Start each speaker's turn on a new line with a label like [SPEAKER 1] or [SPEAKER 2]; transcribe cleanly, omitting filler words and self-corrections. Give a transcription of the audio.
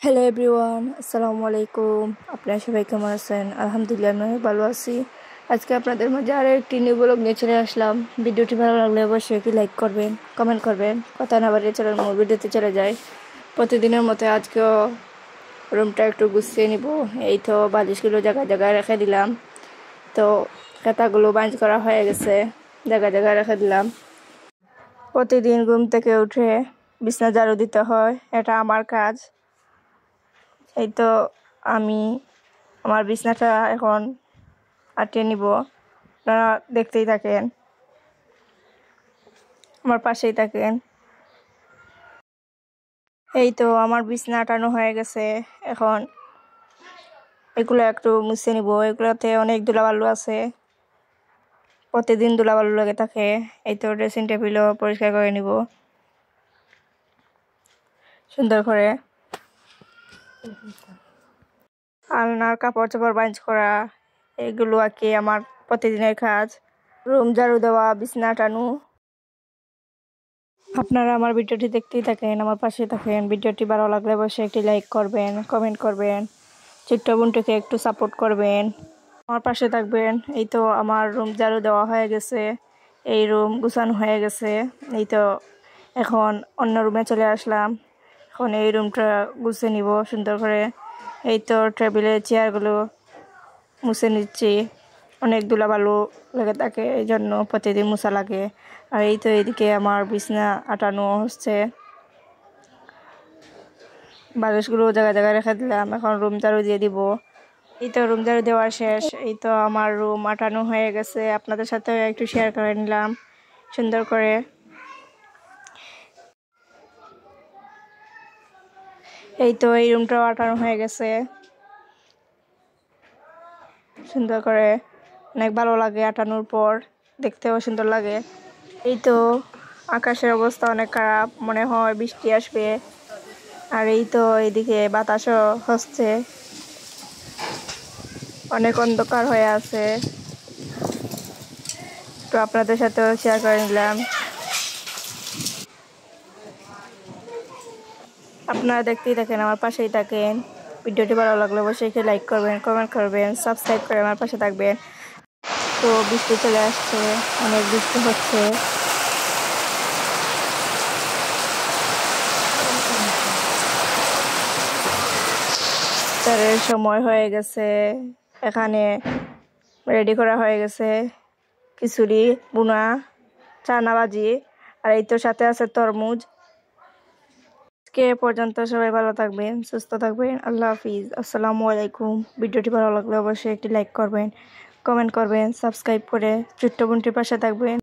[SPEAKER 1] Hello everyone, আসসালামু আলাইকুম। আপনারা সবাই কেমন আছেন? আলহামদুলিল্লাহ আমি ভালো আছি। আজকে আপনাদের মাঝে আরও একটি নিউ ব্লগ নিয়ে চলে আসলাম। ভিডিওটি ভালো লাগলে অবশ্যই একটি লাইক করবেন, কমেন্ট করবেন। কথা না বাড়িয়ে চলেন মূল ভিডিওতে চলে যায়। প্রতিদিনের মতো আজকেও রুমটা একটু গুছিয়ে নিব। এই তো বালিশগুলো জায়গায় জায়গায় রেখে দিলাম। তো খাতাগুলো বাঞ্চ করা হয়ে গেছে, জায়গায় জায়গায় রেখে দিলাম। প্রতিদিন ঘুম থেকে উঠে বিছনা ঝাড়ু দিতে হয়, এটা আমার কাজ। এই তো আমি আমার বিছনাটা এখন আঁটিয়ে নিব। আপনারা দেখতেই থাকেন, আমার পাশেই থাকেন। এই তো আমার বিছনা আটানো হয়ে গেছে। এখন এগুলো একটু মুছে নিব। এগুলোতে অনেক ধুলাবালু আছে, প্রতিদিন ধুলাবালু লেগে থাকে। এই তো ড্রেসিং টেবিলও পরিষ্কার করে নিব সুন্দর করে। আলনার কাপড় চোপড় বাঞ্চ করা, এগুলো আর কি আমার প্রতিদিনের কাজ। রুম ঝাড়ু দেওয়া, বিছনা আটানো। আপনারা আমার ভিডিওটি দেখতেই থাকেন, আমার পাশে থাকেন। ভিডিওটি ভালো লাগলে অবশ্যই একটি লাইক করবেন, কমেন্ট করবেন। ছোট্ট বোনটিকে একটু সাপোর্ট করবেন, আমার পাশে থাকবেন। এই তো আমার রুম ঝাড়ু দেওয়া হয়ে গেছে, এই রুম গুছানো হয়ে গেছে। এই তো এখন অন্য রুমে চলে আসলাম। এখন এই রুমটা গুছিয়ে নিব সুন্দর করে। এই তো টেবিলের চেয়ারগুলো মুছে নিচ্ছি, অনেক ধুলাবালু লেগে থাকে, এই জন্য প্রতিদিন মুছা লাগে। আর এই তো এদিকে আমার বিছনা আটানো হচ্ছে, বালিশগুলো জায়গায় জায়গায় রেখে দিলাম। এখন রুম ঝাড়ু দিয়ে দিব। এই তো রুম ঝাড়ু দেওয়া শেষ। এই তো আমার রুম আটানো হয়ে গেছে, আপনাদের সাথে একটু শেয়ার করে নিলাম সুন্দর করে। এই তো এই রুমটাও আটানো হয়ে গেছে সুন্দর করে, অনেক ভালো লাগে আটানোর পর, দেখতেও সুন্দর লাগে। এই তো আকাশের অবস্থা অনেক খারাপ, মনে হয় বৃষ্টি আসবে। আর এই তো এদিকে বাতাসও হচ্ছে, অনেক অন্ধকার হয়ে আছে। তো আপনাদের সাথেও শেয়ার করে নিলাম। আপনারা দেখতেই থাকেন, আমার পাশেই থাকেন। ভিডিওটি ভালো লাগলে অবশ্যই একটু লাইক করবেন, কমেন্ট করবেন, সাবস্ক্রাইব করে আমার পাশে থাকবেন। তো বৃষ্টি চলে আসছে, অনেক বৃষ্টি হচ্ছে। ইফতারের সময় হয়ে গেছে, এখানে রেডি করা হয়ে গেছে খিচুড়ি, বুনা, চানা ভাজি, আর এই তো সাথে আছে তরমুজ। আজকে পর্যন্ত সবাই ভালো থাকবেন, সুস্থ থাকবেন। আল্লাহ হাফিজ, আসসালামু আলাইকুম। ভিডিওটি ভালো লাগলে অবশ্যই একটি লাইক করবেন, কমেন্ট করবেন, সাবস্ক্রাইব করে ছোট্ট বোনটির পাশে থাকবেন।